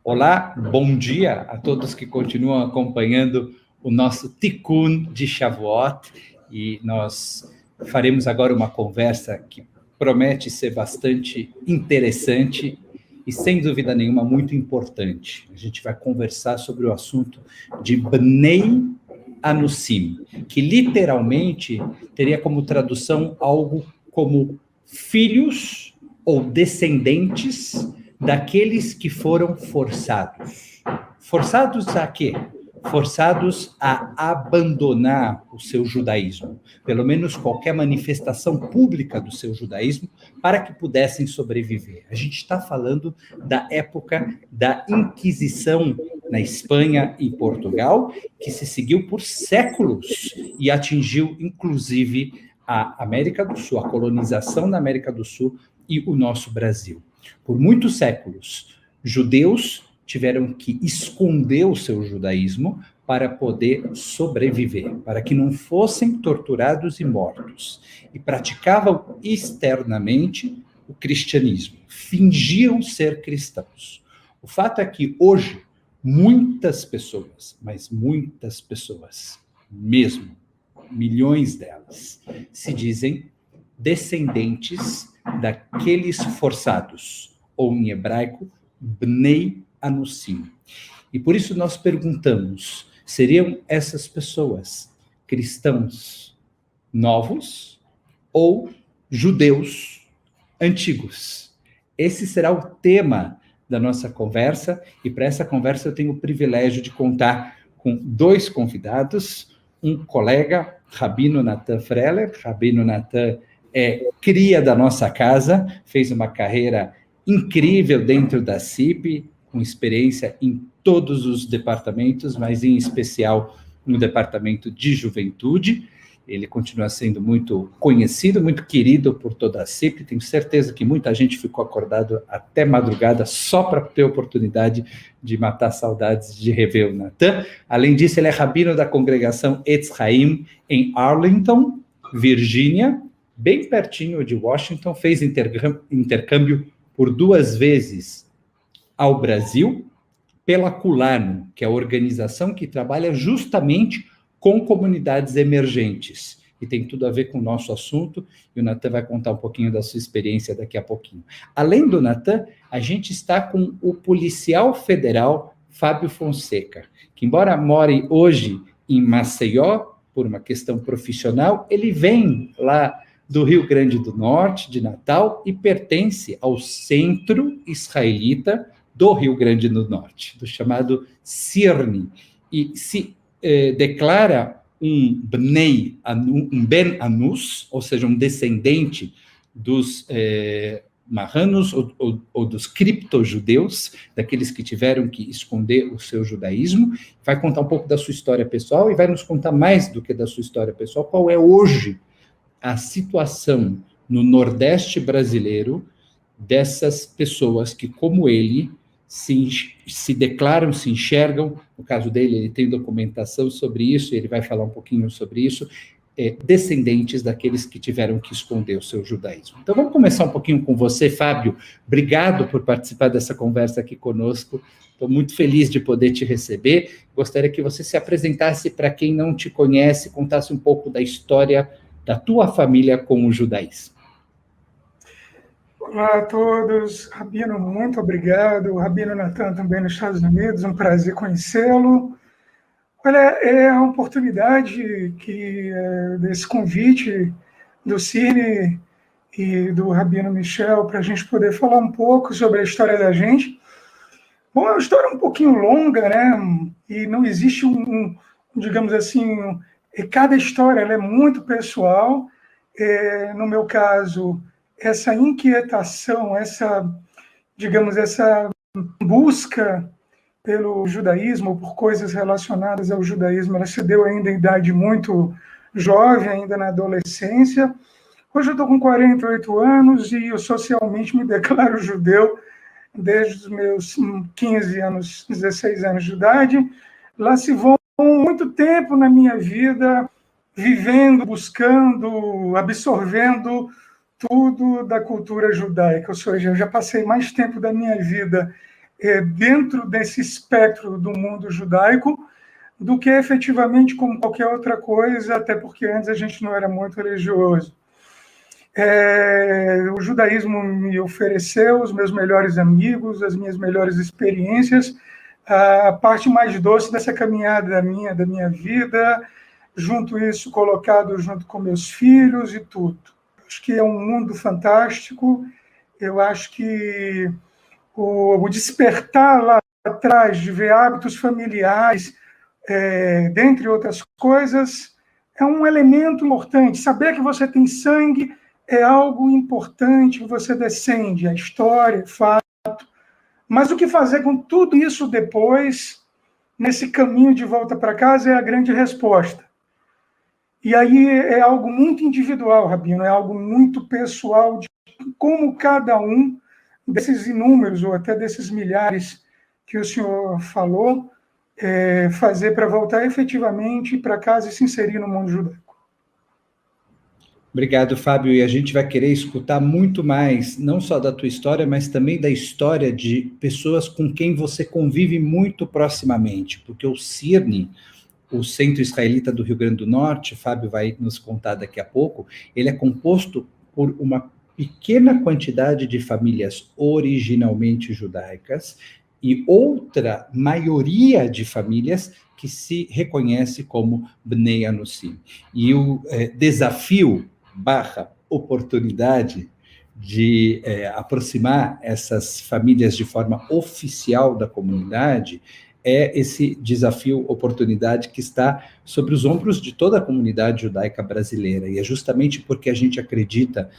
Olá, bom dia a todos que continuam acompanhando o nosso Tikkun de Shavuot, e nós faremos agora uma conversa que promete ser bastante interessante e, sem dúvida nenhuma, muito importante. A gente vai conversar sobre o assunto de Bnei Anussim, que literalmente teria como tradução algo como filhos ou descendentes daqueles que foram forçados. Forçados a quê? Forçados a abandonar o seu judaísmo, pelo menos qualquer manifestação pública do seu judaísmo, para que pudessem sobreviver. A gente está falando da época da Inquisição na Espanha e Portugal, que se seguiu por séculos e atingiu, inclusive, a América do Sul, a colonização da América do Sul e o nosso Brasil. Por muitos séculos, judeus tiveram que esconder o seu judaísmo para poder sobreviver, para que não fossem torturados e mortos. E praticavam externamente o cristianismo, fingiam ser cristãos. O fato é que hoje, muitas pessoas, mas muitas pessoas mesmo, milhões delas, se dizem descendentes daqueles forçados, ou em hebraico, Bnei Anussim. E por isso nós perguntamos, seriam essas pessoas cristãos novos ou judeus antigos? Esse será o tema da nossa conversa, e para essa conversa eu tenho o privilégio de contar com dois convidados, um colega, Rabino Natan Freller. Rabino Natan é cria da nossa casa, fez uma carreira incrível dentro da CIP, com experiência em todos os departamentos, mas em especial no departamento de juventude. Ele continua sendo muito conhecido, muito querido por toda a CIP. Tenho certeza que muita gente ficou acordado até madrugada só para ter a oportunidade de matar saudades de rever o Natan. Além disso, ele é rabino da congregação Etz Haim em Arlington, Virgínia, bem pertinho de Washington. Fez intercâmbio por 2 vezes ao Brasil pela Culano, que é a organização que trabalha justamente com comunidades emergentes, e tem tudo a ver com o nosso assunto, e o Natan vai contar um pouquinho da sua experiência daqui a pouquinho. Além do Natan, a gente está com o policial federal Fábio Fonseca, que embora more hoje em Maceió, por uma questão profissional, ele vem lá do Rio Grande do Norte, de Natal, e pertence ao Centro Israelita do Rio Grande do Norte, do chamado CIRNI, e se declara um Ben Anus, ou seja, um descendente dos marranos ou dos criptojudeus, daqueles que tiveram que esconder o seu judaísmo. Vai contar um pouco da sua história pessoal e vai nos contar mais do que da sua história pessoal, qual é hoje a situação no Nordeste brasileiro dessas pessoas que, como ele, se declaram, se enxergam. No caso dele, ele tem documentação sobre isso, ele vai falar um pouquinho sobre isso, descendentes daqueles que tiveram que esconder o seu judaísmo. Então, vamos começar um pouquinho com você, Fábio. Obrigado por participar dessa conversa aqui conosco. Estou muito feliz de poder te receber. Gostaria que você se apresentasse para quem não te conhece, contasse um pouco da história da tua família com o judaísmo. Olá a todos, Rabino, muito obrigado. O Rabino Natan também nos Estados Unidos, um prazer conhecê-lo. Olha, é a oportunidade desse convite do Cine e do Rabino Michel para a gente poder falar um pouco sobre a história da gente. Bom, é uma história um pouquinho longa, né? E não existe digamos assim, cada história ela é muito pessoal. No meu caso, essa inquietação, digamos, essa busca pelo judaísmo, por coisas relacionadas ao judaísmo, ela se deu ainda em idade muito jovem, ainda na adolescência. Hoje eu estou com 48 anos e eu socialmente me declaro judeu desde os meus 15 anos, 16 anos de idade. Lá se vão muito tempo na minha vida, vivendo, buscando, absorvendo tudo da cultura judaica. Ou seja, eu já passei mais tempo da minha vida dentro desse espectro do mundo judaico, do que efetivamente como qualquer outra coisa, até porque antes a gente não era muito religioso. O judaísmo me ofereceu os meus melhores amigos, as minhas melhores experiências, a parte mais doce dessa caminhada da minha vida, junto isso colocado junto com meus filhos e tudo. Acho que é um mundo fantástico. Eu acho que o despertar lá atrás de ver hábitos familiares, dentre outras coisas, é um elemento importante. Saber que você tem sangue é algo importante que você descende, a história, fato. Mas o que fazer com tudo isso depois, nesse caminho de volta para casa, é a grande resposta. E aí é algo muito individual, Rabino, é algo muito pessoal de como cada um desses inúmeros, ou até desses milhares que o senhor falou, fazer para voltar efetivamente para casa e se inserir no mundo judaico. Obrigado, Fábio. E a gente vai querer escutar muito mais, não só da tua história, mas também da história de pessoas com quem você convive muito proximamente, porque o CIRN, o Centro Israelita do Rio Grande do Norte, Fábio vai nos contar daqui a pouco, ele é composto por uma pequena quantidade de famílias originalmente judaicas e outra maioria de famílias que se reconhece como Bnei Anussim. E o desafio / oportunidade de aproximar essas famílias de forma oficial da comunidade é esse desafio, oportunidade que está sobre os ombros de toda a comunidade judaica brasileira. E é justamente porque a gente acredita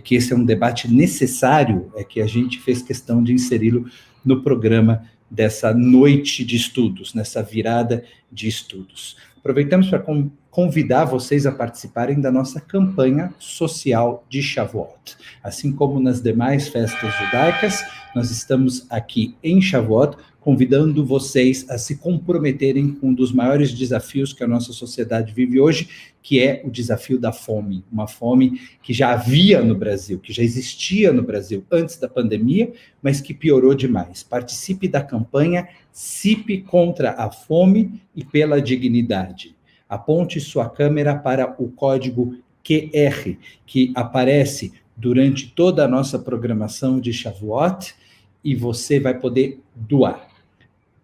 que esse é um debate necessário, que a gente fez questão de inseri-lo no programa dessa noite de estudos, nessa virada de estudos. Aproveitamos para convidar vocês a participarem da nossa campanha social de Shavuot. Assim como nas demais festas judaicas, nós estamos aqui em Shavuot convidando vocês a se comprometerem com um dos maiores desafios que a nossa sociedade vive hoje, que é o desafio da fome. Uma fome que já havia no Brasil, que já existia no Brasil antes da pandemia, mas que piorou demais. Participe da campanha CIP contra a fome e pela dignidade. Aponte sua câmera para o código QR, que aparece durante toda a nossa programação de Shavuot, e você vai poder doar.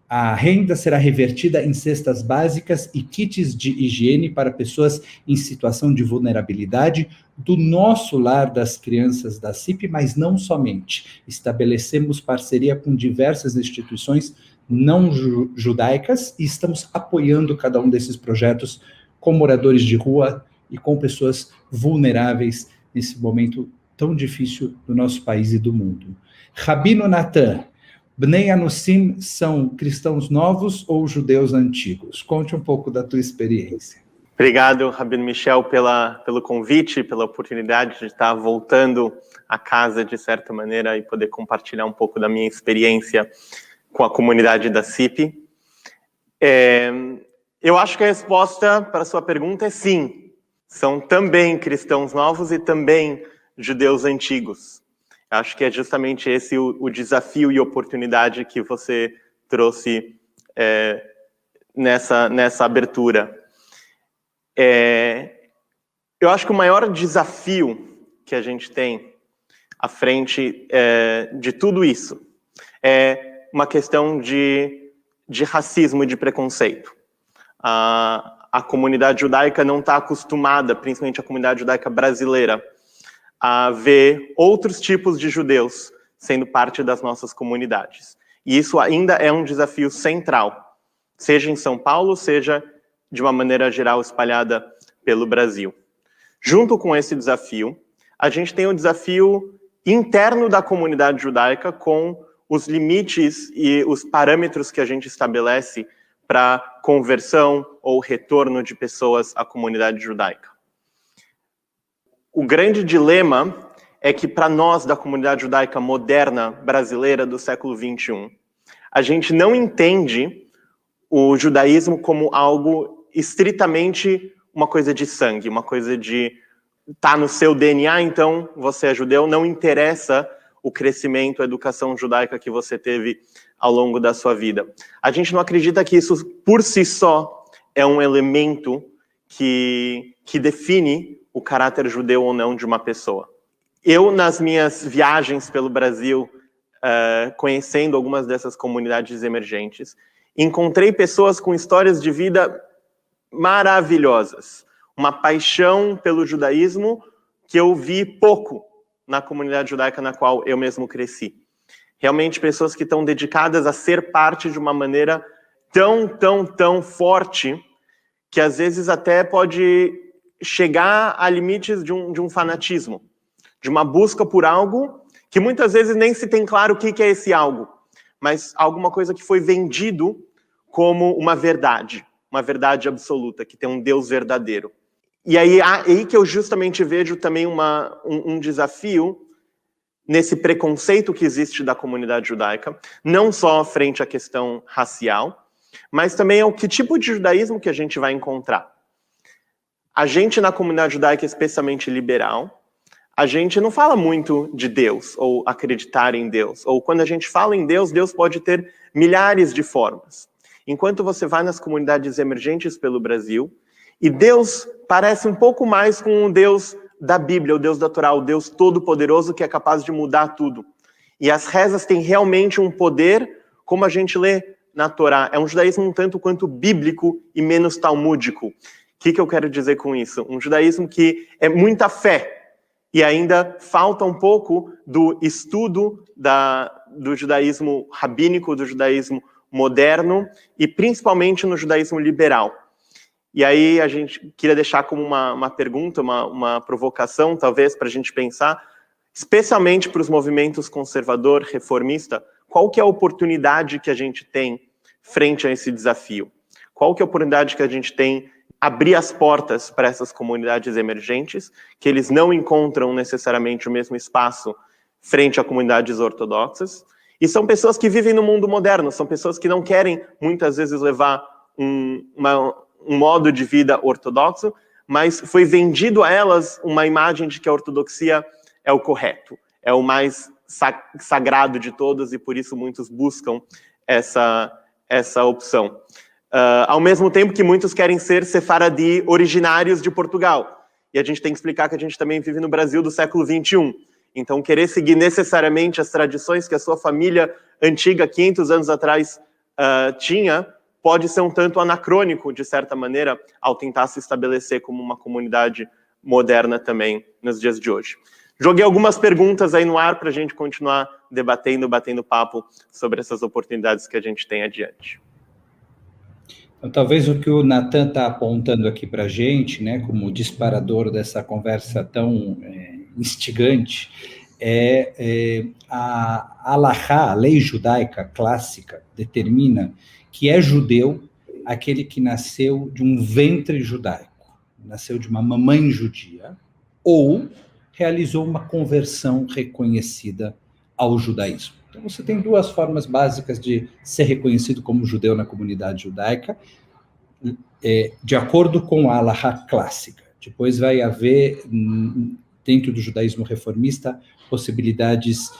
A renda será revertida em cestas básicas e kits de higiene para pessoas em situação de vulnerabilidade do nosso lar das crianças da CIP, mas não somente. Estabelecemos parceria com diversas instituições não judaicas e estamos apoiando cada um desses projetos com moradores de rua e com pessoas vulneráveis nesse momento tão difícil do nosso país e do mundo. Rabino Natan, Bnei Anussim são cristãos novos ou judeus antigos? Conte um pouco da tua experiência. Obrigado, Rabino Michel, pelo convite, pela oportunidade de estar voltando a casa, de certa maneira, e poder compartilhar um pouco da minha experiência com a comunidade da CIP. Eu acho que a resposta para a sua pergunta é sim. São também cristãos novos e também judeus antigos. Acho que é justamente esse o desafio e oportunidade que você trouxe nessa abertura. Eu acho que o maior desafio que a gente tem à frente de tudo isso é uma questão de racismo e de preconceito. A comunidade judaica não está acostumada, principalmente a comunidade judaica brasileira, a ver outros tipos de judeus sendo parte das nossas comunidades. E isso ainda é um desafio central, seja em São Paulo, seja de uma maneira geral espalhada pelo Brasil. Junto com esse desafio, a gente tem o desafio interno da comunidade judaica com os limites e os parâmetros que a gente estabelece para conversão ou retorno de pessoas à comunidade judaica. O grande dilema é que, para nós, da comunidade judaica moderna brasileira do século XXI, a gente não entende o judaísmo como algo estritamente uma coisa de sangue, uma coisa de tá no seu DNA, então você é judeu, não interessa o crescimento, a educação judaica que você teve ao longo da sua vida. A gente não acredita que isso, por si só, é um elemento que define o caráter judeu ou não de uma pessoa. Eu, nas minhas viagens pelo Brasil, conhecendo algumas dessas comunidades emergentes, encontrei pessoas com histórias de vida maravilhosas. Uma paixão pelo judaísmo que eu vi pouco na comunidade judaica na qual eu mesmo cresci. Realmente pessoas que estão dedicadas a ser parte de uma maneira tão forte que às vezes até pode chegar a limites de um fanatismo, de uma busca por algo que muitas vezes nem se tem claro o que é esse algo, mas alguma coisa que foi vendido como uma verdade absoluta, que tem um Deus verdadeiro. E aí que eu justamente vejo também um desafio nesse preconceito que existe da comunidade judaica, não só frente à questão racial, mas também ao que tipo de judaísmo que a gente vai encontrar. A gente na comunidade judaica, especialmente liberal, a gente não fala muito de Deus, ou acreditar em Deus. Ou quando a gente fala em Deus, Deus pode ter milhares de formas. Enquanto você vai nas comunidades emergentes pelo Brasil, e Deus parece um pouco mais com o Deus da Bíblia, o Deus da Torá, o Deus todo-poderoso que é capaz de mudar tudo. E as rezas têm realmente um poder, como a gente lê na Torá. É um judaísmo um tanto quanto bíblico e menos talmúdico. O que eu quero dizer com isso? Um judaísmo que é muita fé, e ainda falta um pouco do estudo do judaísmo rabínico, do judaísmo moderno, e principalmente no judaísmo liberal. E aí a gente queria deixar como uma pergunta, uma provocação, talvez, para a gente pensar, especialmente para os movimentos conservador, reformista, qual que é a oportunidade que a gente tem frente a esse desafio? Qual que é a oportunidade que a gente tem abrir as portas para essas comunidades emergentes, que eles não encontram necessariamente o mesmo espaço frente a comunidades ortodoxas, e são pessoas que vivem no mundo moderno, são pessoas que não querem, muitas vezes, levar um modo de vida ortodoxo, mas foi vendido a elas uma imagem de que a ortodoxia é o correto, é o mais sagrado de todos, e por isso muitos buscam essa opção. Ao mesmo tempo que muitos querem ser sefaradi originários de Portugal. E a gente tem que explicar que a gente também vive no Brasil do século XXI. Então, querer seguir necessariamente as tradições que a sua família antiga, 500 anos atrás, tinha, pode ser um tanto anacrônico, de certa maneira, ao tentar se estabelecer como uma comunidade moderna também nos dias de hoje. Joguei algumas perguntas aí no ar para a gente continuar debatendo, batendo papo sobre essas oportunidades que a gente tem adiante. Então, talvez o que o Natan está apontando aqui para a gente, né, como disparador dessa conversa tão instigante, a Halahá, a lei judaica clássica, determina que é judeu aquele que nasceu de um ventre judaico, nasceu de uma mamãe judia, ou realizou uma conversão reconhecida ao judaísmo. Então, você tem duas formas básicas de ser reconhecido como judeu na comunidade judaica, de acordo com a Halahá clássica. Depois vai haver, dentro do judaísmo reformista, possibilidades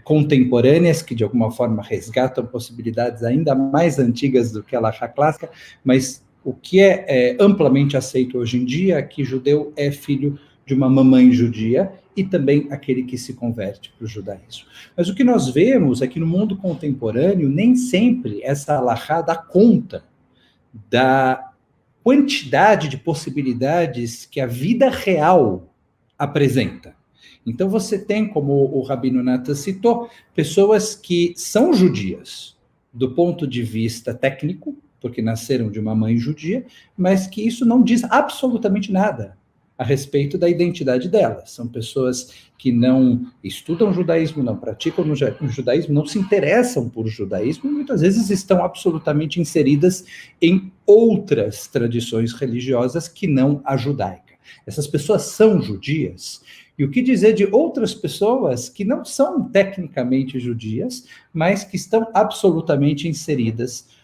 contemporâneas, que de alguma forma resgatam possibilidades ainda mais antigas do que a Halahá clássica, mas o que é amplamente aceito hoje em dia é que judeu é filho de uma mamãe judia e também aquele que se converte para o judaísmo. Mas o que nós vemos é que no mundo contemporâneo, nem sempre essa Halahá dá conta da quantidade de possibilidades que a vida real apresenta. Então você tem, como o Rabino Natan citou, pessoas que são judias do ponto de vista técnico, porque nasceram de uma mãe judia, mas que isso não diz absolutamente nada a respeito da identidade delas. São pessoas que não estudam judaísmo, não praticam o judaísmo, não se interessam por judaísmo, e muitas vezes estão absolutamente inseridas em outras tradições religiosas que não a judaica. Essas pessoas são judias. E o que dizer de outras pessoas que não são tecnicamente judias, mas que estão absolutamente inseridas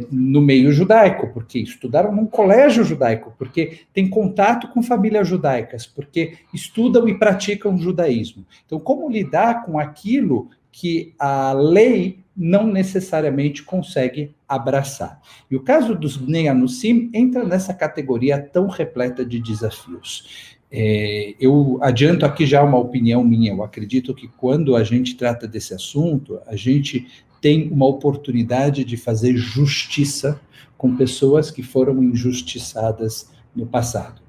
no meio judaico, porque estudaram num colégio judaico, porque têm contato com famílias judaicas, porque estudam e praticam judaísmo. Então, como lidar com aquilo que a lei não necessariamente consegue abraçar. E o caso dos Bnei Anussim entra nessa categoria tão repleta de desafios. Eu adianto aqui já uma opinião minha. Eu acredito que quando a gente trata desse assunto, a gente tem uma oportunidade de fazer justiça com pessoas que foram injustiçadas no passado.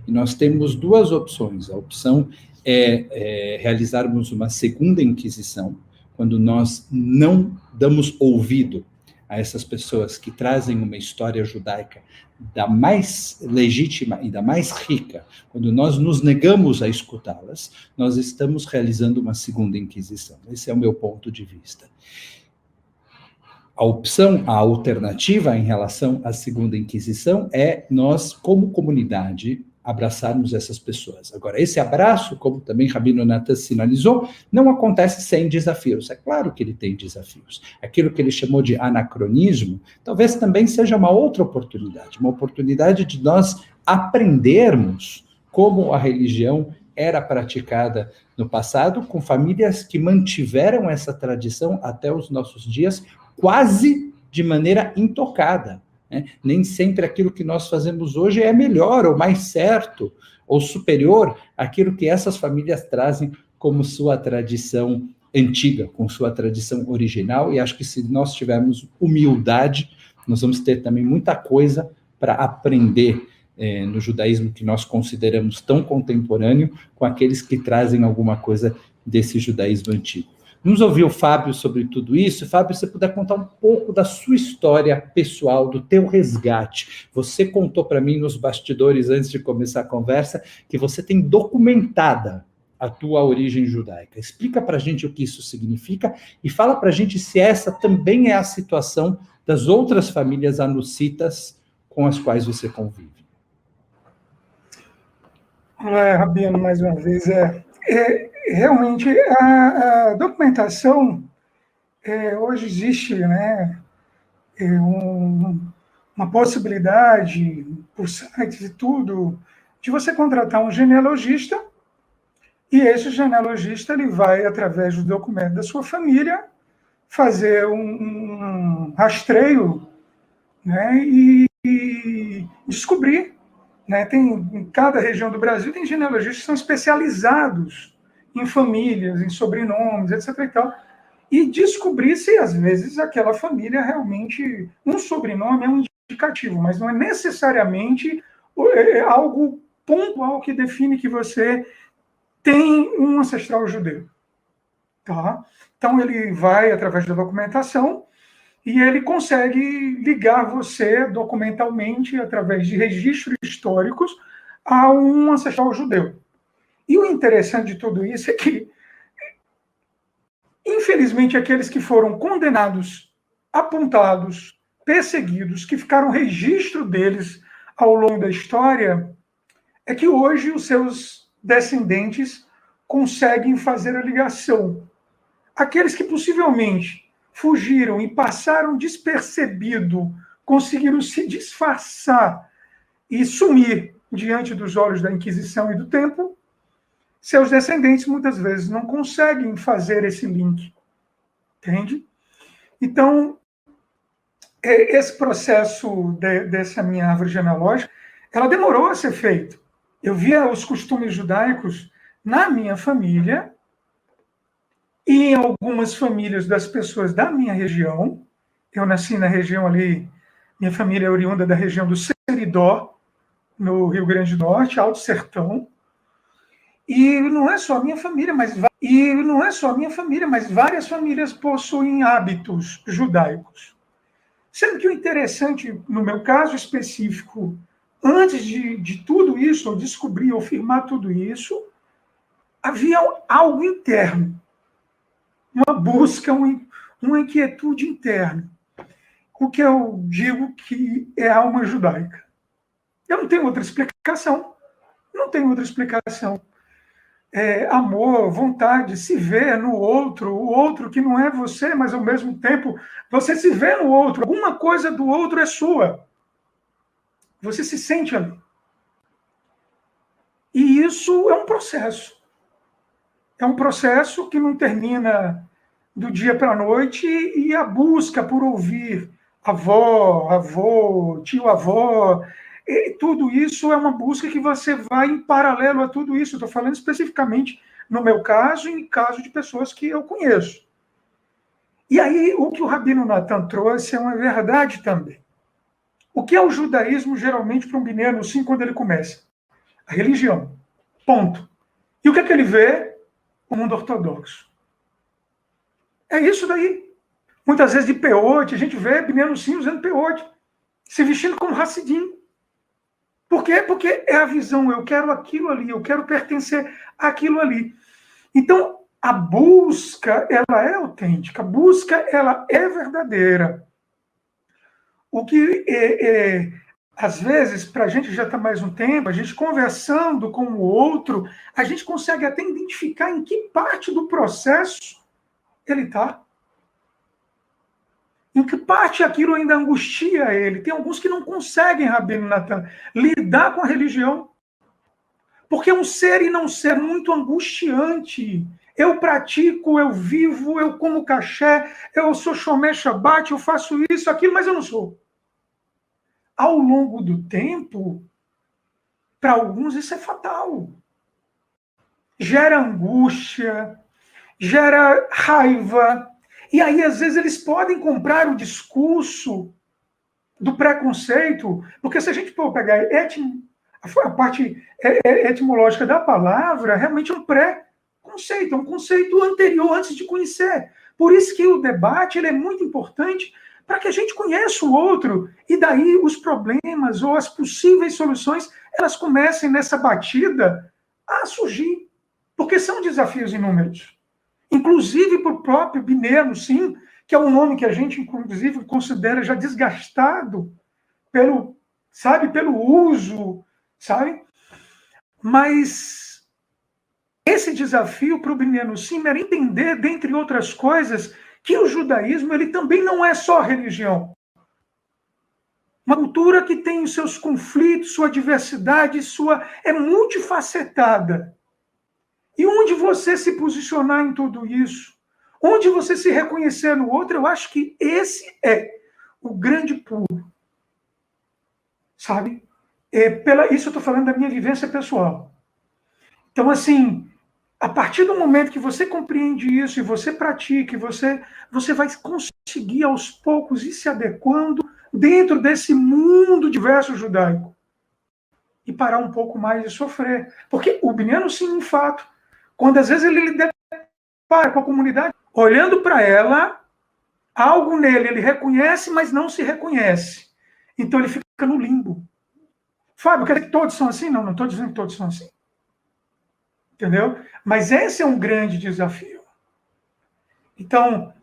E nós temos duas opções. A opção é realizarmos uma segunda inquisição, quando nós não damos ouvido a essas pessoas que trazem uma história judaica da mais legítima e da mais rica, quando nós nos negamos a escutá-las, nós estamos realizando uma segunda inquisição. Esse é o meu ponto de vista. A opção, a alternativa em relação à segunda inquisição é nós, como comunidade, abraçarmos essas pessoas. Agora, esse abraço, como também Rabino Natan sinalizou, não acontece sem desafios. É claro que ele tem desafios. Aquilo que ele chamou de anacronismo, talvez também seja uma outra oportunidade de nós aprendermos como a religião era praticada no passado, com famílias que mantiveram essa tradição até os nossos dias, quase de maneira intocada. Nem sempre aquilo que nós fazemos hoje é melhor, ou mais certo, ou superior àquilo que essas famílias trazem como sua tradição antiga, com sua tradição original, e acho que se nós tivermos humildade, nós vamos ter também muita coisa para aprender no judaísmo que nós consideramos tão contemporâneo, com aqueles que trazem alguma coisa desse judaísmo antigo. Vamos ouvir o Fábio sobre tudo isso. Fábio, se você puder contar um pouco da sua história pessoal, do teu resgate. Você contou para mim nos bastidores, antes de começar a conversa, que você tem documentada a tua origem judaica. Explica para a gente o que isso significa e fala para a gente se essa também é a situação das outras famílias anussitas com as quais você convive. Olá, Rabino, mais uma vez. Realmente, a documentação, hoje existe, né, uma possibilidade, por sites e tudo, de você contratar um genealogista, e esse genealogista ele vai, através do documento da sua família, fazer um rastreio, né, e descobrir. Né, em cada região do Brasil tem genealogistas que são especializados em famílias, em sobrenomes, etc. e tal, e descobrir se, às vezes, aquela família realmente... Um sobrenome é um indicativo, mas não é necessariamente algo pontual que define que você tem um ancestral judeu. Tá? Então, ele vai, através da documentação, e ele consegue ligar você documentalmente, através de registros históricos, a um ancestral judeu. E o interessante de tudo isso é que, infelizmente, aqueles que foram condenados, apontados, perseguidos, que ficaram registro deles ao longo da história, é que hoje os seus descendentes conseguem fazer a ligação. Aqueles que possivelmente fugiram e passaram despercebido, conseguiram se disfarçar e sumir diante dos olhos da Inquisição e do tempo, seus descendentes muitas vezes não conseguem fazer esse link. Entende? Então, esse processo dessa minha árvore genealógica, ela demorou a ser feita. Eu via os costumes judaicos na minha família, e em algumas famílias das pessoas da minha região. Eu nasci na região ali, minha família é oriunda da região do Seridó, no Rio Grande do Norte, Alto Sertão. E não é só a minha família, mas várias famílias possuem hábitos judaicos. Sendo que o interessante, no meu caso específico, antes de tudo isso, eu descobrir ou firmar tudo isso, havia algo interno. Uma busca, uma inquietude interna. O que eu digo que é a alma judaica. Eu não tenho outra explicação. Amor, vontade, se ver no outro, o outro que não é você, mas ao mesmo tempo você se vê no outro. Alguma coisa do outro é sua. Você se sente ali. E isso é um processo. É um processo que não termina do dia para a noite e a busca por ouvir avó, avô, tio-avó, tudo isso é uma busca que você vai em paralelo a tudo isso. Estou falando especificamente no meu caso e em caso de pessoas que eu conheço. E aí, o que o Rabino Natan trouxe é uma verdade também. O que é o judaísmo, geralmente, para um Binyan Nussim, quando ele começa? A religião. Ponto. E o que é que ele vê? O mundo ortodoxo. É isso daí. Muitas vezes de peote, a gente vê Binyan Nussim usando peote, se vestindo como Hassidim. Por quê? Porque é a visão, eu quero aquilo ali, eu quero pertencer àquilo ali. Então, a busca, ela é autêntica, a busca, ela é verdadeira. O que, às vezes, para a gente já está mais um tempo, a gente conversando com o outro, a gente consegue até identificar em que parte do processo ele está. Em que parte aquilo ainda angustia ele. Tem alguns que não conseguem, Rabino Natan, lidar com a religião. Porque um ser e não ser muito angustiante. Eu pratico, eu vivo, eu como caché, eu sou Shomé Shabbat, eu faço isso, aquilo, mas eu não sou. Ao longo do tempo, para alguns isso é fatal. Gera angústia, gera raiva. E aí, às vezes, eles podem comprar o discurso do preconceito, porque se a gente for pegar a parte etimológica da palavra, realmente é um pré-conceito, é um conceito anterior, antes de conhecer. Por isso que o debate ele é muito importante para que a gente conheça o outro, e daí os problemas ou as possíveis soluções, elas comecem nessa batida a surgir, porque são desafios inúmeros. Inclusive para o próprio Binyan Nussim, que é um nome que a gente, inclusive, considera já desgastado pelo uso, sabe? Mas esse desafio para o Binyan Nussim era entender, dentre outras coisas, que o judaísmo ele também não é só religião. Uma cultura que tem os seus conflitos, sua diversidade, é multifacetada. E onde você se posicionar em tudo isso, onde você se reconhecer no outro, eu acho que esse é o grande pulo. Sabe? Isso eu estou falando da minha vivência pessoal. Então, assim, a partir do momento que você compreende isso e você pratica, e você vai conseguir aos poucos ir se adequando dentro desse mundo diverso judaico e parar um pouco mais de sofrer. Porque o Binyan Nussim, em fato, quando às vezes ele depara com a comunidade, olhando para ela, algo nele ele reconhece, mas não se reconhece. Então ele fica no limbo. Fábio, quer dizer que todos são assim? Não estou dizendo que todos são assim. Entendeu? Mas esse é um grande desafio. Então,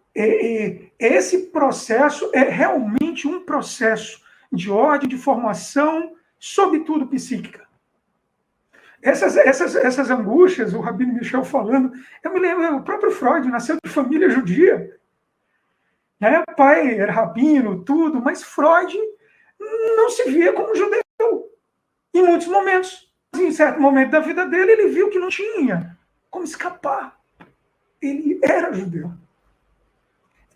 esse processo é realmente um processo de ordem, de formação, sobretudo psíquica. Essas angústias, o Rabino Michel falando, eu me lembro, o próprio Freud nasceu de família judia. Né? Pai era rabino, tudo, mas Freud não se via como judeu em muitos momentos. Em certo momento da vida dele, ele viu que não tinha como escapar. Ele era judeu.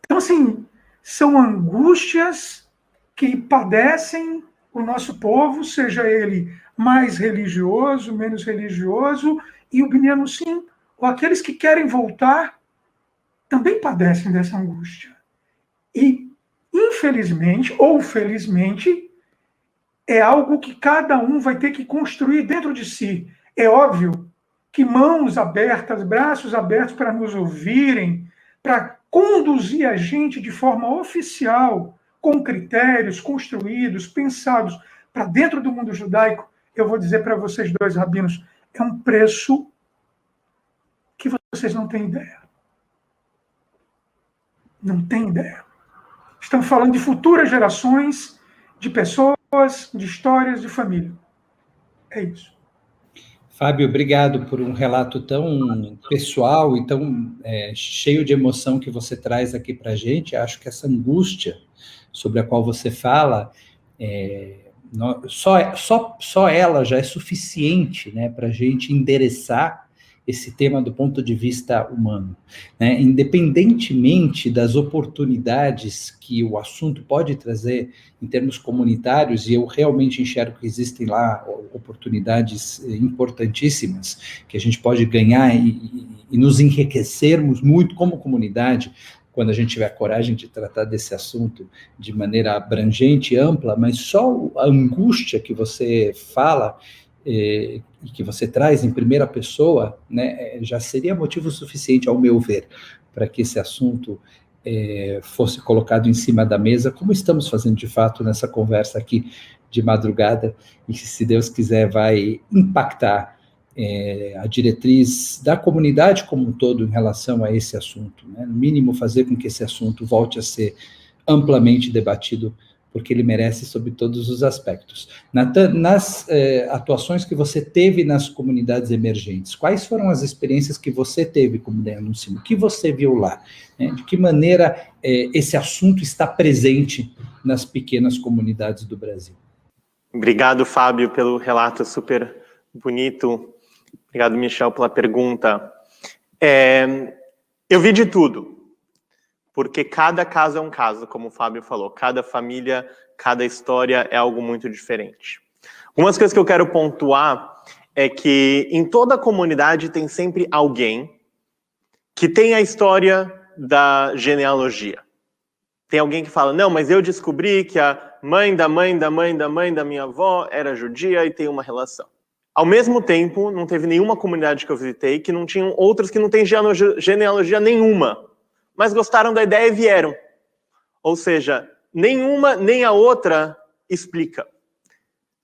Então, assim, são angústias que padecem o nosso povo, seja ele mais religioso, menos religioso, e o Binyan Nussim, ou aqueles que querem voltar, também padecem dessa angústia. E, infelizmente, ou felizmente, é algo que cada um vai ter que construir dentro de si. É óbvio que mãos abertas, braços abertos para nos ouvirem, para conduzir a gente de forma oficial, com critérios construídos, pensados para dentro do mundo judaico, eu vou dizer para vocês dois, rabinos, é um preço que vocês não têm ideia. Não têm ideia. Estamos falando de futuras gerações, de pessoas, de histórias, de família. É isso. Fábio, obrigado por um relato tão pessoal e tão cheio de emoção que você traz aqui para a gente. Acho que essa angústia sobre a qual você fala, só ela já é suficiente, né, para a gente endereçar esse tema do ponto de vista humano, né? Independentemente das oportunidades que o assunto pode trazer em termos comunitários, e eu realmente enxergo que existem lá oportunidades importantíssimas, que a gente pode ganhar e nos enriquecermos muito como comunidade, quando a gente tiver coragem de tratar desse assunto de maneira abrangente e ampla, mas só a angústia que você fala e que você traz em primeira pessoa, né, já seria motivo suficiente, ao meu ver, para que esse assunto fosse colocado em cima da mesa, como estamos fazendo de fato nessa conversa aqui de madrugada, e que, se Deus quiser, vai impactar a diretriz da comunidade como um todo em relação a esse assunto, né? No mínimo fazer com que esse assunto volte a ser amplamente debatido, porque ele merece sob todos os aspectos. Natan, nas atuações que você teve nas comunidades emergentes, quais foram as experiências que você teve como DEAN no CIM? O que você viu lá? Né? De que maneira esse assunto está presente nas pequenas comunidades do Brasil? Obrigado, Fábio, pelo relato super bonito. Obrigado, Michel, pela pergunta. Eu vi de tudo, porque cada caso é um caso, como o Fábio falou. Cada família, cada história é algo muito diferente. Umas coisas que eu quero pontuar é que em toda comunidade tem sempre alguém que tem a história da genealogia. Tem alguém que fala, não, mas eu descobri que a mãe da mãe da mãe da mãe da minha avó era judia e tem uma relação. Ao mesmo tempo, não teve nenhuma comunidade que eu visitei que não tinham outras que não têm genealogia nenhuma, mas gostaram da ideia e vieram. Ou seja, nenhuma nem a outra explica.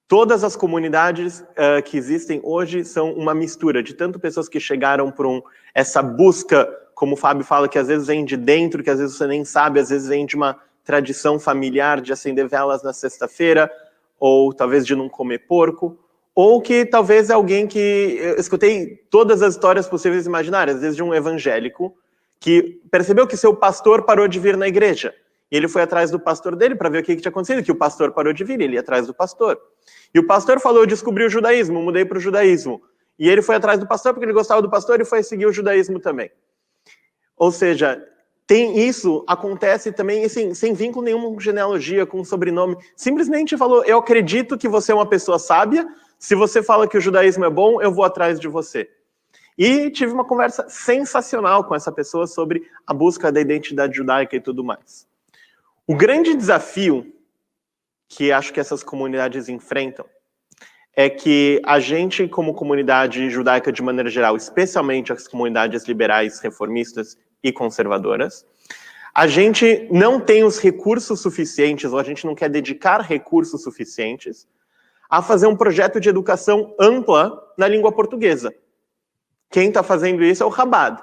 Todas as comunidades que existem hoje são uma mistura de tanto pessoas que chegaram por essa busca, como o Fábio fala, que às vezes vem de dentro, que às vezes você nem sabe, às vezes vem de uma tradição familiar de acender velas na sexta-feira, ou talvez de não comer porco, ou que talvez é alguém que... Eu escutei todas as histórias possíveis e imaginárias, às vezes de um evangélico que percebeu que seu pastor parou de vir na igreja. E ele foi atrás do pastor dele para ver o que tinha acontecido, que o pastor parou de vir, ele ia atrás do pastor. E o pastor falou, eu descobri o judaísmo, mudei para o judaísmo. E ele foi atrás do pastor porque ele gostava do pastor e foi seguir o judaísmo também. Ou seja, isso acontece também assim, sem vínculo nenhum com genealogia, com sobrenome. Simplesmente falou, eu acredito que você é uma pessoa sábia, se você fala que o judaísmo é bom, eu vou atrás de você. E tive uma conversa sensacional com essa pessoa sobre a busca da identidade judaica e tudo mais. O grande desafio que acho que essas comunidades enfrentam é que a gente, como comunidade judaica de maneira geral, especialmente as comunidades liberais, reformistas e conservadoras, a gente não tem os recursos suficientes, ou a gente não quer dedicar recursos suficientes a fazer um projeto de educação ampla na língua portuguesa. Quem está fazendo isso é o Chabad.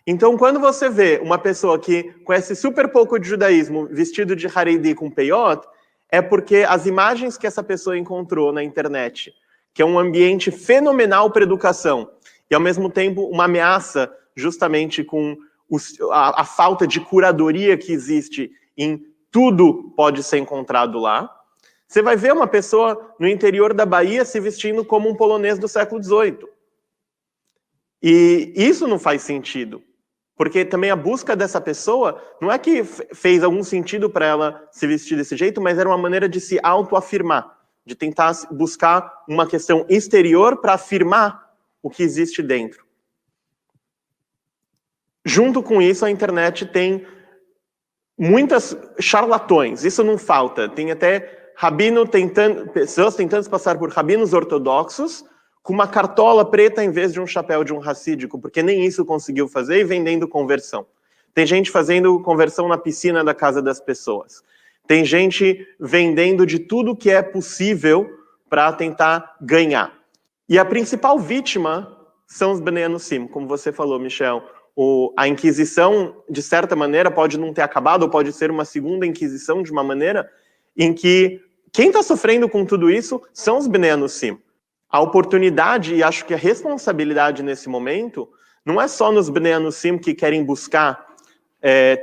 Então, quando você vê uma pessoa que conhece super pouco de judaísmo vestido de Haredi com peiot, é porque as imagens que essa pessoa encontrou na internet, que é um ambiente fenomenal para educação, e ao mesmo tempo uma ameaça justamente com a falta de curadoria que existe em tudo pode ser encontrado lá, você vai ver uma pessoa no interior da Bahia se vestindo como um polonês do século XVIII. E isso não faz sentido. Porque também a busca dessa pessoa não é que fez algum sentido para ela se vestir desse jeito, mas era uma maneira de se autoafirmar, de tentar buscar uma questão exterior para afirmar o que existe dentro. Junto com isso, a internet tem muitas charlatões, isso não falta. Tem até pessoas tentando se passar por rabinos ortodoxos, com uma cartola preta em vez de um chapéu de um racídico, porque nem isso conseguiu fazer, e vendendo conversão. Tem gente fazendo conversão na piscina da casa das pessoas. Tem gente vendendo de tudo que é possível para tentar ganhar. E a principal vítima são os Bnei Anusim, como você falou, Michel. A Inquisição, de certa maneira, pode não ter acabado, ou pode ser uma segunda Inquisição, de uma maneira em que quem está sofrendo com tudo isso são os Bnei Anusim. A oportunidade, e acho que a responsabilidade nesse momento, não é só nos Bnei Anusim que querem buscar,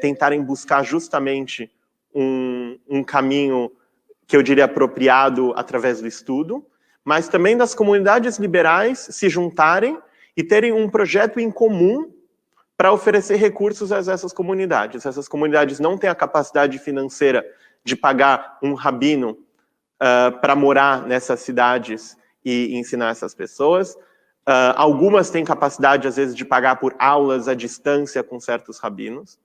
tentarem buscar justamente um caminho que eu diria apropriado através do estudo, mas também das comunidades liberais se juntarem e terem um projeto em comum para oferecer recursos a essas comunidades. Essas comunidades não têm a capacidade financeira de pagar um rabino para morar nessas cidades e ensinar essas pessoas. Algumas têm capacidade, às vezes, de pagar por aulas à distância com certos rabinos.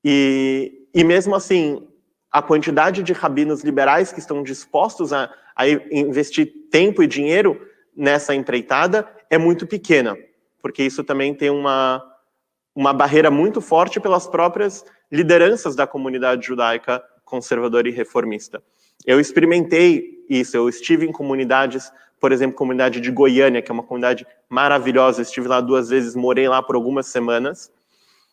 E mesmo assim, a quantidade de rabinos liberais que estão dispostos a investir tempo e dinheiro nessa empreitada é muito pequena, porque isso também tem uma barreira muito forte pelas próprias lideranças da comunidade judaica conservadora e reformista. Eu experimentei isso, eu estive em comunidades, por exemplo, comunidade de Goiânia, que é uma comunidade maravilhosa, estive lá 2 vezes, morei lá por algumas semanas,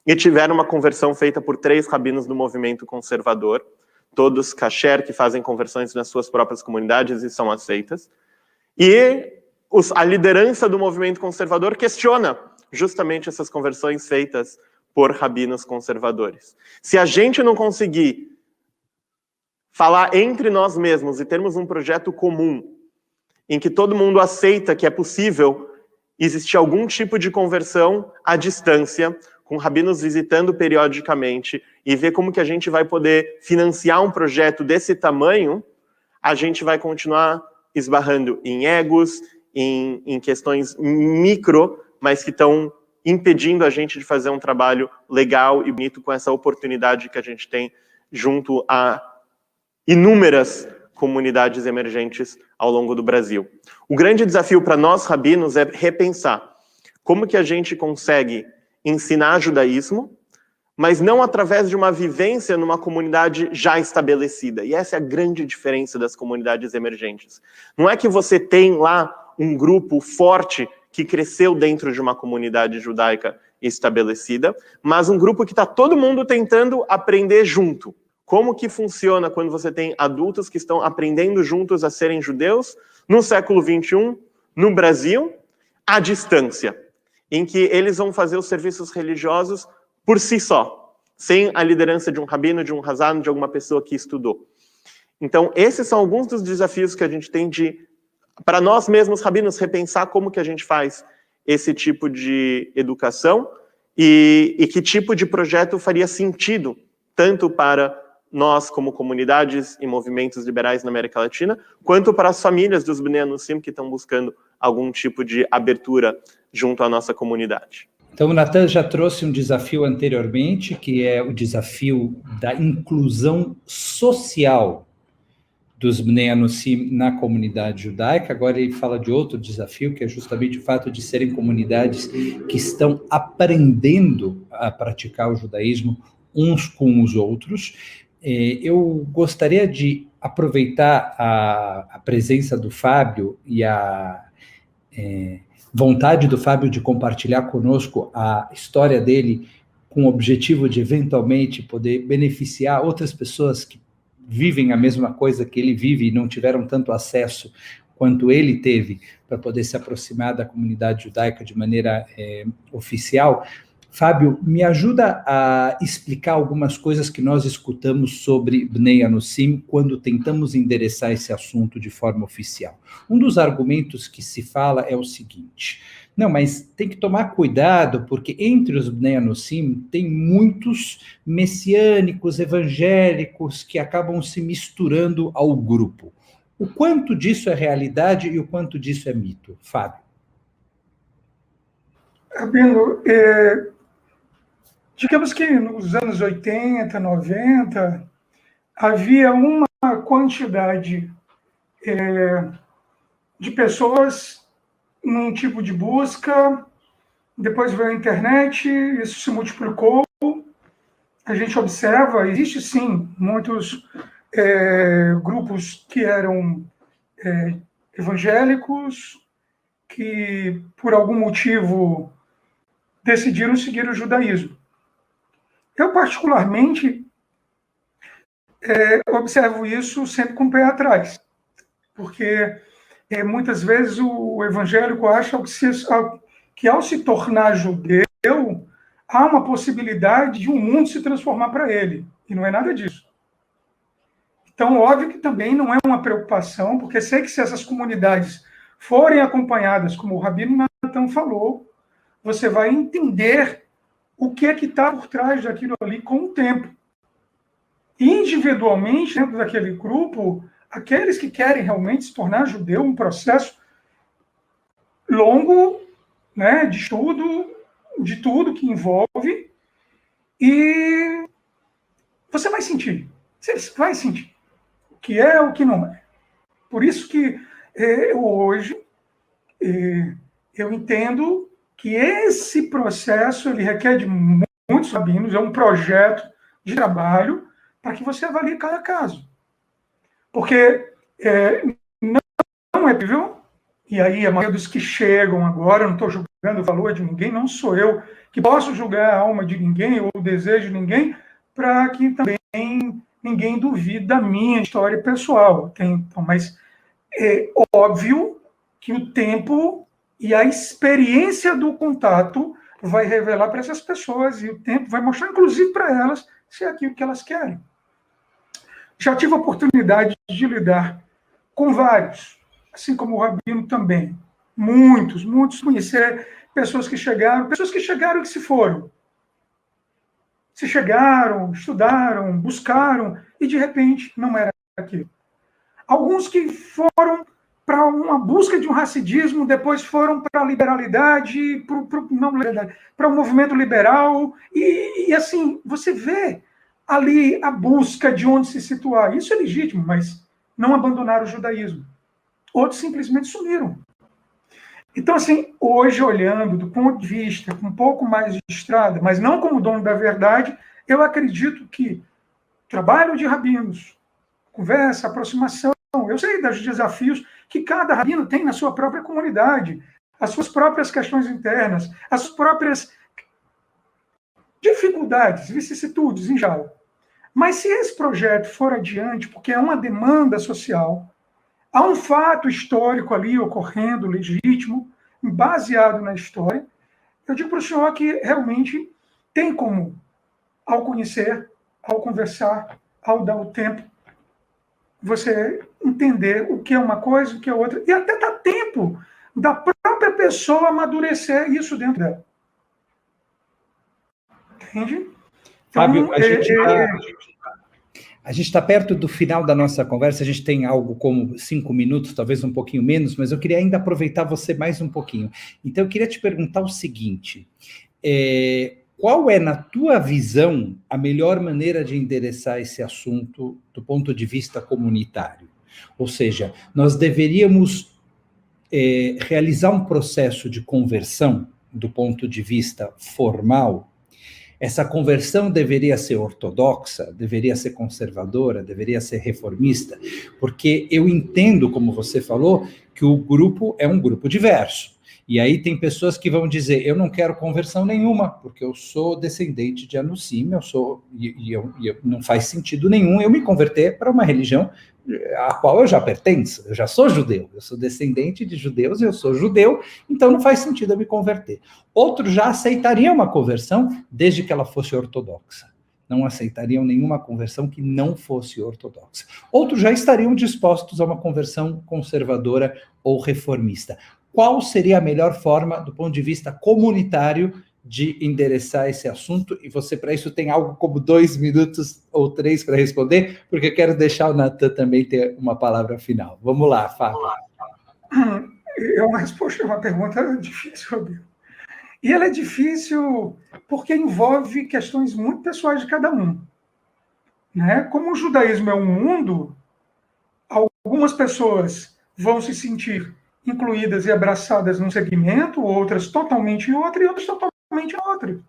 e tiveram uma conversão feita por 3 rabinos do movimento conservador, todos kasher, que fazem conversões nas suas próprias comunidades e são aceitas. E a liderança do movimento conservador questiona justamente essas conversões feitas por rabinos conservadores. Se a gente não conseguir falar entre nós mesmos e termos um projeto comum, em que todo mundo aceita que é possível existir algum tipo de conversão à distância, com rabinos visitando periodicamente, e ver como que a gente vai poder financiar um projeto desse tamanho, a gente vai continuar esbarrando em egos, em questões micro, mas que estão impedindo a gente de fazer um trabalho legal e bonito com essa oportunidade que a gente tem junto a inúmeras comunidades emergentes ao longo do Brasil. O grande desafio para nós, rabinos, é repensar como que a gente consegue ensinar judaísmo, mas não através de uma vivência numa comunidade já estabelecida. E essa é a grande diferença das comunidades emergentes. Não é que você tem lá um grupo forte que cresceu dentro de uma comunidade judaica estabelecida, mas um grupo que está todo mundo tentando aprender junto. Como que funciona quando você tem adultos que estão aprendendo juntos a serem judeus no século XXI, no Brasil, à distância, em que eles vão fazer os serviços religiosos por si só, sem a liderança de um rabino, de um razano, de alguma pessoa que estudou. Então, esses são alguns dos desafios que a gente tem para nós mesmos, rabinos, repensar como que a gente faz esse tipo de educação e que tipo de projeto faria sentido, tanto para nós como comunidades e movimentos liberais na América Latina, quanto para as famílias dos Bnei Anusim que estão buscando algum tipo de abertura junto à nossa comunidade. Então, o Natan já trouxe um desafio anteriormente, que é o desafio da inclusão social dos Bnei Anusim na comunidade judaica. Agora ele fala de outro desafio, que é justamente o fato de serem comunidades que estão aprendendo a praticar o judaísmo uns com os outros. Eu gostaria de aproveitar a presença do Fábio e a vontade do Fábio de compartilhar conosco a história dele com o objetivo de, eventualmente, poder beneficiar outras pessoas que vivem a mesma coisa que ele vive e não tiveram tanto acesso quanto ele teve para poder se aproximar da comunidade judaica de maneira oficial. Fábio, me ajuda a explicar algumas coisas que nós escutamos sobre Bnei Anusim quando tentamos endereçar esse assunto de forma oficial. Um dos argumentos que se fala é o seguinte: não, mas tem que tomar cuidado, porque entre os Bnei Anusim tem muitos messiânicos, evangélicos, que acabam se misturando ao grupo. O quanto disso é realidade e o quanto disso é mito? Fábio. Rabino, digamos que nos anos 80, 90, havia uma quantidade de pessoas num tipo de busca, depois veio a internet, isso se multiplicou, a gente observa, existe sim muitos grupos que eram evangélicos, que por algum motivo decidiram seguir o judaísmo. Eu, particularmente, observo isso sempre com o pé atrás, porque muitas vezes o evangélico acha que ao se tornar judeu, há uma possibilidade de um mundo se transformar para ele, e não é nada disso. Então, óbvio que também não é uma preocupação, porque sei que se essas comunidades forem acompanhadas, como o Rabino Natan falou, você vai entender o que é que está por trás daquilo ali com o tempo. Individualmente, dentro daquele grupo, aqueles que querem realmente se tornar judeu, um processo longo, né, de estudo, de tudo que envolve, e você vai sentir o que é o que não é. Por isso que hoje eu entendo que esse processo ele requer de muitos rabinos, é um projeto de trabalho para que você avalie cada caso. Porque não é possível, e aí a maioria dos que chegam agora, eu não estou julgando o valor de ninguém, não sou eu que posso julgar a alma de ninguém ou o desejo de ninguém, para que também ninguém duvide da minha história pessoal. Então, mas é óbvio que o tempo e a experiência do contato vai revelar para essas pessoas, e o tempo vai mostrar, inclusive, para elas, se é aquilo que elas querem. Já tive a oportunidade de lidar com vários, assim como o Rabino também. Muitos conhecer pessoas que chegaram e que se foram. Se chegaram, estudaram, buscaram, e de repente não era aquilo. Alguns que foram para uma busca de um racidismo, depois foram para a liberalidade, para o movimento liberal, e assim, você vê ali a busca de onde se situar. Isso é legítimo, mas não abandonaram o judaísmo. Outros simplesmente sumiram. Então, assim, hoje, olhando do ponto de vista com um pouco mais de estrada, mas não como dono da verdade, eu acredito que o trabalho de rabinos, conversa, aproximação, eu sei dos desafios que cada rabino tem na sua própria comunidade, as suas próprias questões internas, as suas próprias dificuldades, vicissitudes em geral. Mas se esse projeto for adiante, porque é uma demanda social, há um fato histórico ali ocorrendo, legítimo, baseado na história, eu digo para o senhor que realmente tem como, ao conhecer, ao conversar, ao dar o tempo, você entender o que é uma coisa, o que é outra, e até dá tempo da própria pessoa amadurecer isso dentro dela. Entende? Então, Fábio, a gente está perto do final da nossa conversa, a gente tem algo como 5 minutos, talvez um pouquinho menos, mas eu queria ainda aproveitar você mais um pouquinho. Então, eu queria te perguntar o seguinte, qual é, na tua visão, a melhor maneira de endereçar esse assunto do ponto de vista comunitário? Ou seja, nós deveríamos realizar um processo de conversão do ponto de vista formal. Essa conversão deveria ser ortodoxa, deveria ser conservadora, deveria ser reformista, porque eu entendo, como você falou, que o grupo é um grupo diverso. E aí tem pessoas que vão dizer, eu não quero conversão nenhuma, porque eu sou descendente de Anusim, não faz sentido nenhum eu me converter para uma religião a qual eu já pertenço, eu já sou judeu, eu sou descendente de judeus, eu sou judeu, então não faz sentido eu me converter. Outros já aceitariam uma conversão desde que ela fosse ortodoxa. Não aceitariam nenhuma conversão que não fosse ortodoxa. Outros já estariam dispostos a uma conversão conservadora ou reformista. Qual seria a melhor forma, do ponto de vista comunitário, de endereçar esse assunto? E você, para isso, tem algo como 2 minutos ou 3 para responder, porque eu quero deixar o Natan também ter uma palavra final. Vamos lá, Fábio. É uma resposta, é uma pergunta difícil, Rabino. E ela é difícil porque envolve questões muito pessoais de cada um. Né? Como o judaísmo é um mundo, algumas pessoas vão se sentir incluídas e abraçadas num segmento, outras totalmente em outro, e outras totalmente em outro.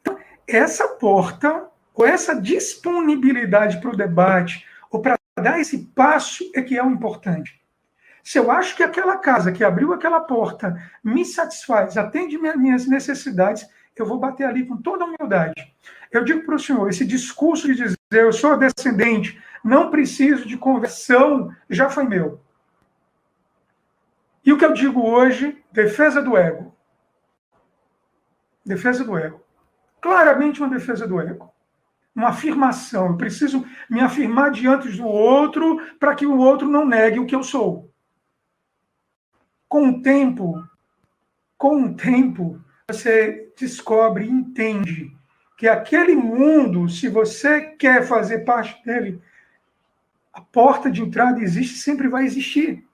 Então, essa porta, ou essa disponibilidade para o debate, ou para dar esse passo, é que é o importante. Se eu acho que aquela casa que abriu aquela porta me satisfaz, atende minhas necessidades, eu vou bater ali com toda a humildade. Eu digo para o senhor, esse discurso de dizer, eu sou descendente, não preciso de conversão, já foi meu. E o que eu digo hoje, defesa do ego. Defesa do ego. Claramente uma defesa do ego. Uma afirmação. Eu preciso me afirmar diante do outro para que o outro não negue o que eu sou. Com o tempo, com o tempo, você descobre e entende que aquele mundo, se você quer fazer parte dele, a porta de entrada existe, sempre vai existir.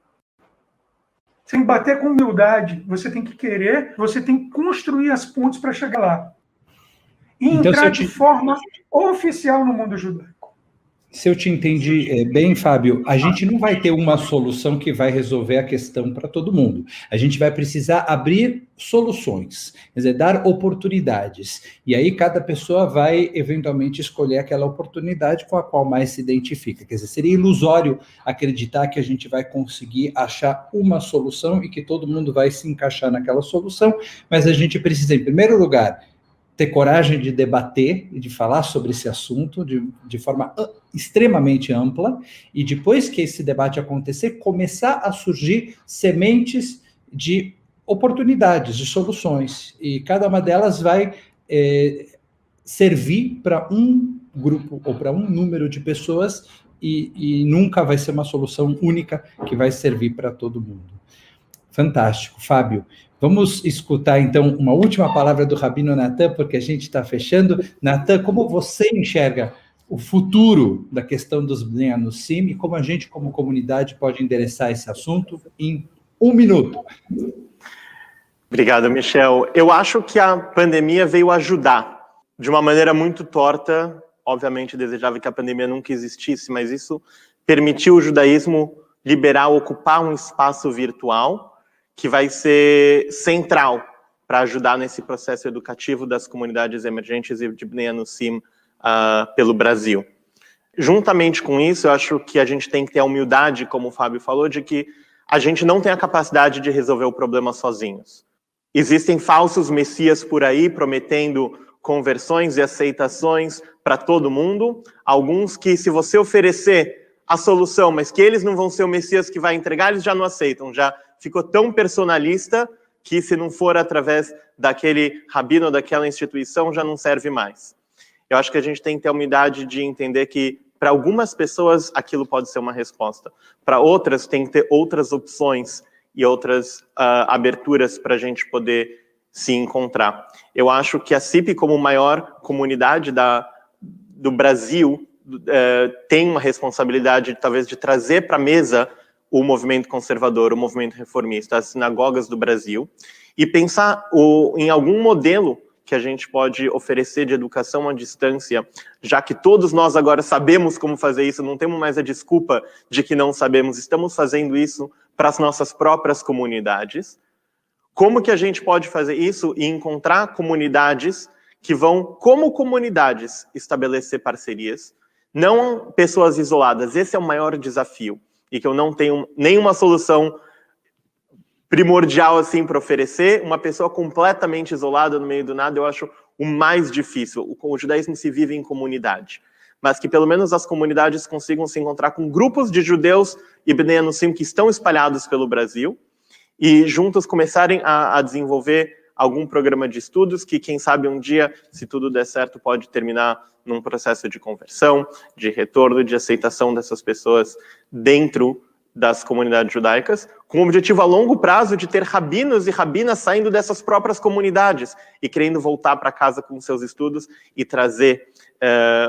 Você tem que bater com humildade, você tem que querer, você tem que construir as pontes para chegar lá. E Então, entrar de forma oficial no mundo judaico. Se eu te entendi bem, Fábio, a gente não vai ter uma solução que vai resolver a questão para todo mundo. A gente vai precisar abrir soluções, quer dizer, dar oportunidades. E aí cada pessoa vai, eventualmente, escolher aquela oportunidade com a qual mais se identifica. Quer dizer, seria ilusório acreditar que a gente vai conseguir achar uma solução e que todo mundo vai se encaixar naquela solução, mas a gente precisa, em primeiro lugar, ter coragem de debater e de falar sobre esse assunto de forma extremamente ampla, e depois que esse debate acontecer, começar a surgir sementes de oportunidades, de soluções, e cada uma delas vai servir para um grupo ou para um número de pessoas, e nunca vai ser uma solução única que vai servir para todo mundo. Fantástico, Fábio. Vamos escutar, então, uma última palavra do Rabino Natan, porque a gente está fechando. Natan, como você enxerga o futuro da questão dos Bnei Anussim e como a gente, como comunidade, pode endereçar esse assunto em 1 minuto? Obrigado, Michel. Eu acho que a pandemia veio ajudar de uma maneira muito torta. Obviamente, desejava que a pandemia nunca existisse, mas isso permitiu o judaísmo liberar, ocupar um espaço virtual que vai ser central para ajudar nesse processo educativo das comunidades emergentes e de Bnei Anussim pelo Brasil. Juntamente com isso, eu acho que a gente tem que ter a humildade, como o Fábio falou, de que a gente não tem a capacidade de resolver o problema sozinhos. Existem falsos messias por aí prometendo conversões e aceitações para todo mundo, alguns que, se você oferecer a solução, mas que eles não vão ser o messias que vai entregar, eles já não aceitam, já ficou tão personalista que, se não for através daquele rabino ou daquela instituição, já não serve mais. Eu acho que a gente tem que ter a humildade de entender que, para algumas pessoas, aquilo pode ser uma resposta. Para outras, tem que ter outras opções e outras aberturas para a gente poder se encontrar. Eu acho que a CIP, como maior comunidade do Brasil, tem uma responsabilidade, talvez, de trazer para a mesa o movimento conservador, o movimento reformista, as sinagogas do Brasil, e pensar em algum modelo que a gente pode oferecer de educação à distância, já que todos nós agora sabemos como fazer isso, não temos mais a desculpa de que não sabemos, estamos fazendo isso para as nossas próprias comunidades. Como que a gente pode fazer isso e encontrar comunidades que vão, como comunidades, estabelecer parcerias, não pessoas isoladas? Esse é o maior desafio, e que eu não tenho nenhuma solução primordial assim para oferecer. Uma pessoa completamente isolada no meio do nada, eu acho o mais difícil. O judaísmo se vive em comunidade, mas que pelo menos as comunidades consigam se encontrar com grupos de judeus e Bnei Anussim que estão espalhados pelo Brasil e juntos começarem a desenvolver algum programa de estudos que, quem sabe, um dia, se tudo der certo, pode terminar num processo de conversão, de retorno, de aceitação dessas pessoas dentro das comunidades judaicas, com o objetivo a longo prazo de ter rabinos e rabinas saindo dessas próprias comunidades e querendo voltar para casa com seus estudos e trazer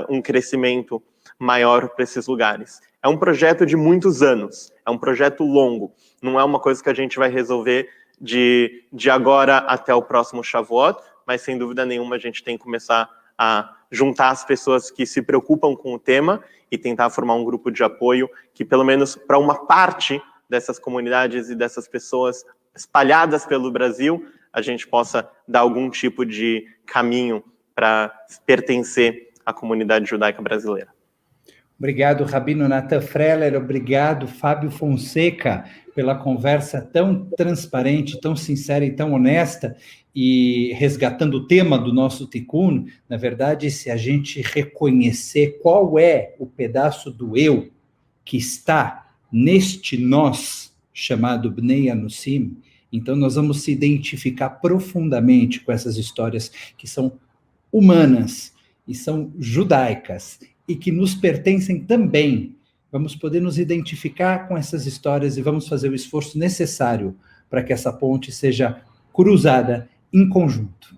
um crescimento maior para esses lugares. É um projeto de muitos anos, é um projeto longo, não é uma coisa que a gente vai resolver de agora até o próximo Shavuot, mas sem dúvida nenhuma a gente tem que começar a juntar as pessoas que se preocupam com o tema e tentar formar um grupo de apoio que, pelo menos para uma parte dessas comunidades e dessas pessoas espalhadas pelo Brasil, a gente possa dar algum tipo de caminho para pertencer à comunidade judaica brasileira. Obrigado, Rabino Natan Freller, obrigado, Fábio Fonseca, pela conversa tão transparente, tão sincera e tão honesta, e resgatando o tema do nosso Tikkun. Na verdade, se a gente reconhecer qual é o pedaço do eu que está neste nós, chamado Bnei Anussim, então nós vamos se identificar profundamente com essas histórias que são humanas e são judaicas, e que nos pertencem também. Vamos poder nos identificar com essas histórias e vamos fazer o esforço necessário para que essa ponte seja cruzada em conjunto.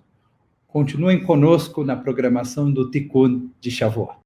Continuem conosco na programação do Tikkun de Shavuot.